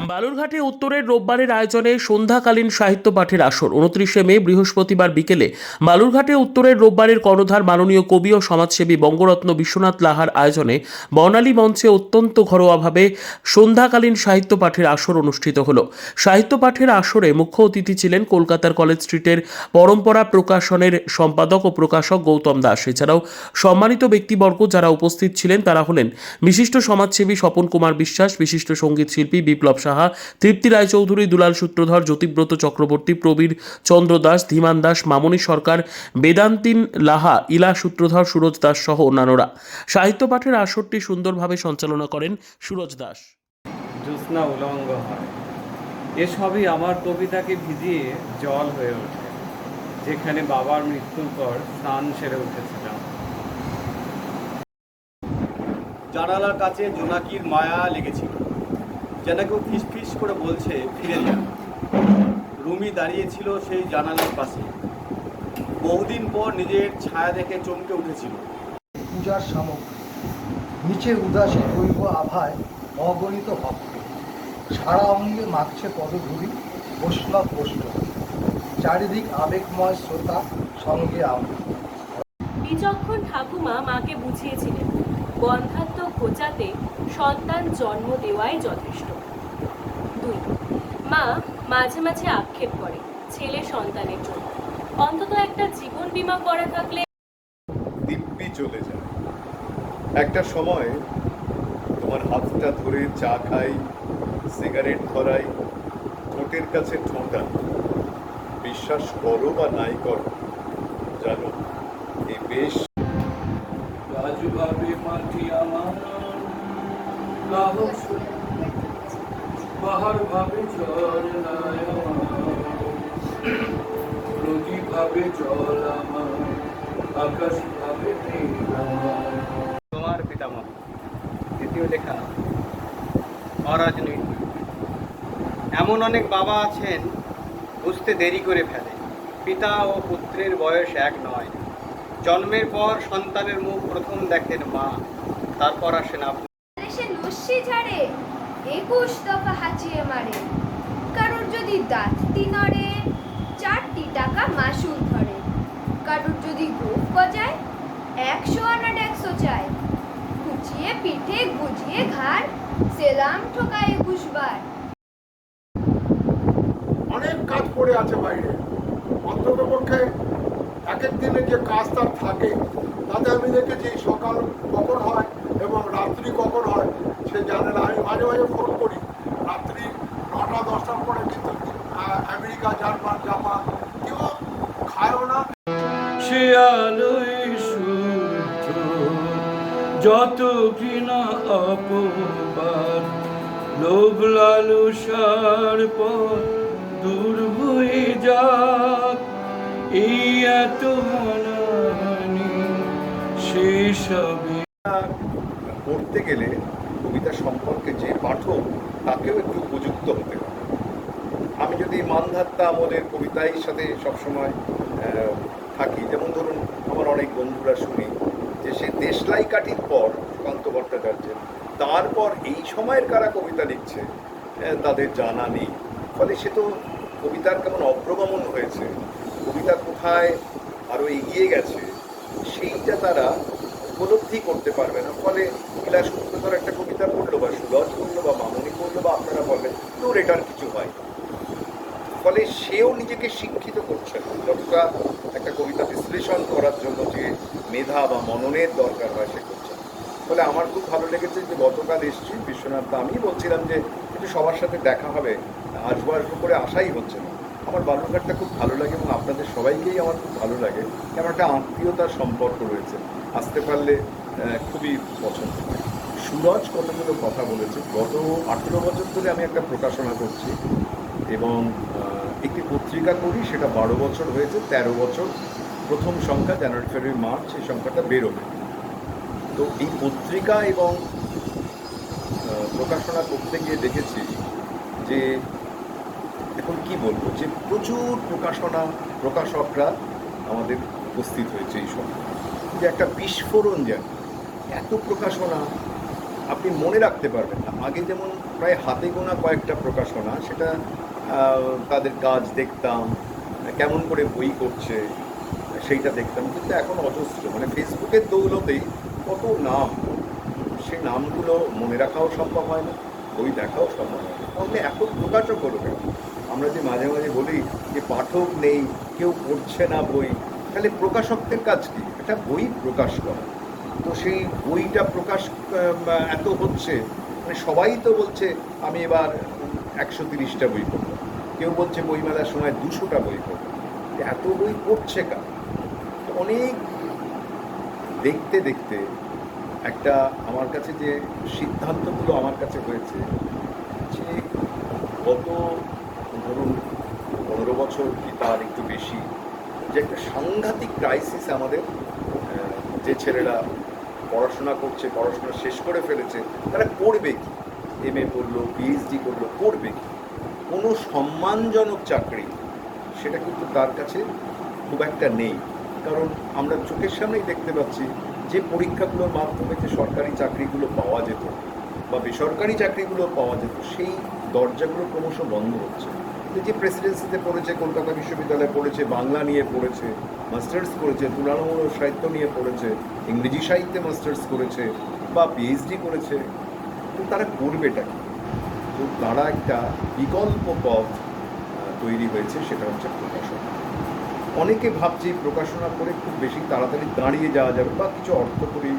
বালুরঘাটে উত্তরের রোববারের আয়োজনে সন্ধ্যাকালীন সাহিত্য পাঠের আসর 29শে মে বৃহস্পতিবার বিকেলে বালুরঘাটে উত্তরের রোববারের কর্ণধার মাননীয় কবি ও সমাজসেবী বঙ্গরত্ন বিশ্বনাথ লাহার আয়োজনে বর্ণালী মঞ্চে অত্যন্ত ঘরোয়াভাবে সন্ধ্যাকালীন সাহিত্য পাঠের আসর অনুষ্ঠিত হল। সাহিত্য পাঠের আসরে মুখ্য অতিথি ছিলেন কলকাতার কলেজ স্ট্রিটের পরম্পরা প্রকাশনের সম্পাদক ও প্রকাশক গৌতম দাস। এছাড়াও সম্মানিত ব্যক্তিবর্গ যারা উপস্থিত ছিলেন তারা হলেন বিশিষ্ট সমাজসেবী স্বপন কুমার বিশ্বাস, বিশিষ্ট সঙ্গীত শিল্পী বিপ্লব সাহা, তৃপ্তি রায়চৌধুরী, দুলাল সূত্রধর, জ্যোতিব্রত চক্রবর্তী, প্রবীর চন্দ্র দাস, ধীমান দাস, মামনি সরকার, বেদান্তিন লাহা, ইলা সূত্রধর, সুরজ দাস সহ অন্যান্যরা। সাহিত্য পাঠের আসরটি সুন্দরভাবে সঞ্চালনা করেন সুরজ দাস। জ্যোৎস্না উলঙ্গ হয়, এসবই আমার কবিতাকে ভিজিয়ে জল হয়ে ওঠে, যেখানে বাবার মৃত্যুর পর স্নান সেরে উঠেছিলাম। জানালার কাছে জোনাকির মায়া লেগেছিল, যেন কেউ ফিস ফিস করে বলছে ফিরে যা। রুমি দাঁড়িয়েছিল সেই জানালার পাশে, বহুদিন পর নিজের ছায়া দেখে চমকে উঠেছিল। পূজার সামগ্রী, নিচে উদাসী দৈব আভায় অগণিত ভক্ত, সারা অঙ্গে মাখছে পদধূলি বৈষ্ণব বৈষ্ণব, চারিদিক আবেগময় শ্রোতা, সঙ্গে আমি। বিচক্ষণ ঠাকুমা মাকে বুঝিয়েছিলেন বন্ধাত্ম ঘোচাতে সন্তান জন্ম দেওয়াই যথেষ্ট। 2, মা মাঝে মাঝে আক্ষেপ করে ছেলে সন্তানের জন্য অন্তত একটা জীবন বীমা করা থাকলে। দিব্যি চলে যায়, একটা সময় তোমার হাতটা ধরে চা খাই, সিগারেট ধরাই, ঠোঁটের কাছে ঠোঁটা। বিশ্বাস করো বা নাই করো, জানো এই বেশ রাজভাবে মাটি আমার, পাহাড় ভাবে ঝরনায় নদী ভাবে জল আমার, আকাশ ভাবে তোমার পিতামহ। দ্বিতীয় লেখা অরাজনৈতিক। এমন অনেক বাবা আছেন বুঝতে দেরি করে ফেলে পিতা ও পুত্রের বয়স এক নয়। জন্মের পর সন্তানের মুখ প্রথম দেখেন মা, তারপর আসেন আপনি। সে লস্যি ঝাড়ে 21 দফা হাঁচিয়ে মারে, কারোর যদি দাঁতটি নড়ে 4টি টাকা মাসুল ধরে, কারোর যদি গোপ গজায় 100 আনা 100 চায়, কুচিয়ে পিঠে গুজিয়ে ঘাড় সেলাম ঠোকায় 21 বার। অনেক কাজ পড়ে আছে বাইরে, অন্তত পক্ষে এক এক দিনে যে কাজ তার থাকে তাতে আমি দেখেছি সকাল কখন হয় এবং রাত্রি কখন হয় সে জানে না। আমি মাঝে মাঝে ফোন করি রাত্রি 9টা 10টার পরে, কিন্তু আমেরিকা, জার্মান, জাপান কেউ খায়ও না। সে আলোয় শুদ্ধ যত ঘৃণা অপবাদ, লোভ লালসার পর দূর হয়ে যাক এই এত হানাহানি শেষ হবে। পড়তে গেলে কবিতা সম্পর্কে যে পাঠক তাকেও একটু উপযুক্ত হতে হবে। আমি যদি মানধাত্তা আমলের কবিতার সাথে সবসময় থাকি, যেমন ধরুন আমার অনেক বন্ধুরা শুনি যে সে দেশলাই কাঠির পর সুকান্ত ভট্টাচার্যের, তারপর এই সময়ের কারা কবিতা লিখছে তাদের জানা নেই। ফলে সে তো কবিতার কেমন অগ্রগমন হয়েছে, কবিতা কোথায় আরও এগিয়ে গেছে সেইটা তারা উপলব্ধি করতে পারবে না। ফলে ইলা সূত্রধর একটা কবিতা পড়লো বা সুরজ পড়লো বা মামনি পড়লো বা আপনারা বলবেন তোর এটার কিছু হয়, ফলে সেও নিজেকে শিক্ষিত করছে না যতটা একটা কবিতা বিশ্লেষণ করার জন্য যে মেধা বা মননের দরকার হয় সে করছে। ফলে আমার খুব ভালো লেগেছে যে গতকাল এসছি বিশ্বনাথ, আমি বলছিলাম যে একটু সবার সাথে দেখা হবে, আসবো আসবো করে আশাই হচ্ছে না। আমার বালুরঘাটটা খুব ভালো লাগে এবং আপনাদের সবাইকেই আমার খুব ভালো লাগে, কেমন একটা আত্মীয়তার সম্পর্ক রয়েছে, আসতে পারলে খুবই পছন্দ। সুরজ কতগুলো কথা বলেছে। গত 18 বছর ধরে আমি একটা প্রকাশনা করছি এবং একটি পত্রিকা করি, সেটা 12 বছর হয়েছে। 13 বছর প্রথম সংখ্যা জানুয়ারি ফেব্রুয়ারি মার্চ সেই সংখ্যাটা বেরোবে। তো এই পত্রিকা এবং প্রকাশনা করতে গিয়ে দেখেছি যে এখন কি বলবো, যে প্রচুর প্রকাশকরা আমাদের উপস্থিত হয়েছে এই সময়, যে একটা বিস্ফোরণ, যেন এত প্রকাশনা আপনি মনে রাখতে পারবেন না। আগে যেমন প্রায় হাতে গোনা কয়েকটা প্রকাশনা, সেটা তাদের কাজ দেখতাম, কেমন করে বই করছে সেইটা দেখতাম। কিন্তু এখন অজস্র, মানে ফেসবুকের দৌলতেই কত নাম, সেই নামগুলো মনে রাখাও সম্ভব হয় না, বই দেখাও সম্ভব হয় না। তাহলে এত প্রকাশক হলো কেন? আমরা যে মাঝে মাঝে বলি যে পাঠক নেই, কেউ পড়ছে না বই, তাহলে প্রকাশকদের কাজ কি? একটা বই প্রকাশ করা। তো সেই বইটা প্রকাশ এত হচ্ছে, মানে সবাই তো বলছে আমি এবার 130টা বই পড়ব, কেউ বলছে বইমেলার সময় 200টা বই পড়ব। এত বই পড়ছে কার? অনেক দেখতে দেখতে একটা আমার কাছে যে সিদ্ধান্তগুলো আমার কাছে হয়েছে, যে গত ধরুন 15 বছর কি তার একটু বেশি, যে একটা সাংঘাতিক ক্রাইসিস আমাদের। যে ছেলেরা পড়াশোনা করছে, পড়াশোনা শেষ করে ফেলেছে, তারা করবে কি? MA করলো, PhD করলো, করবে কি? কোনো সম্মানজনক চাকরি সেটা কিন্তু তার কাছে খুব একটা নেই। কারণ আমরা চোখের সামনেই দেখতে পাচ্ছি যে পরীক্ষাগুলোর মাধ্যমে যে সরকারি চাকরিগুলো পাওয়া যেত বা বেসরকারি চাকরিগুলো পাওয়া যেত, সেই দরজাগুলো ক্রমশ বন্ধ হচ্ছে। যে প্রেসিডেন্সিতে পড়েছে, কলকাতা বিশ্ববিদ্যালয়ে পড়েছে, বাংলা নিয়ে পড়েছে, মাস্টার্স করেছে, তুলনামূলক সাহিত্য নিয়ে পড়েছে, ইংরেজি সাহিত্যে মাস্টার্স করেছে বা PhD করেছে, তো তারা করবেটা কি? তো তারা একটা বিকল্প পথ তৈরি হয়েছে, সেটা হচ্ছে প্রকাশনা। অনেকে ভাবছে প্রকাশনা করে খুব বেশি তাড়াতাড়ি দাঁড়িয়ে যাওয়া যাবে বা কিছু অর্থকরী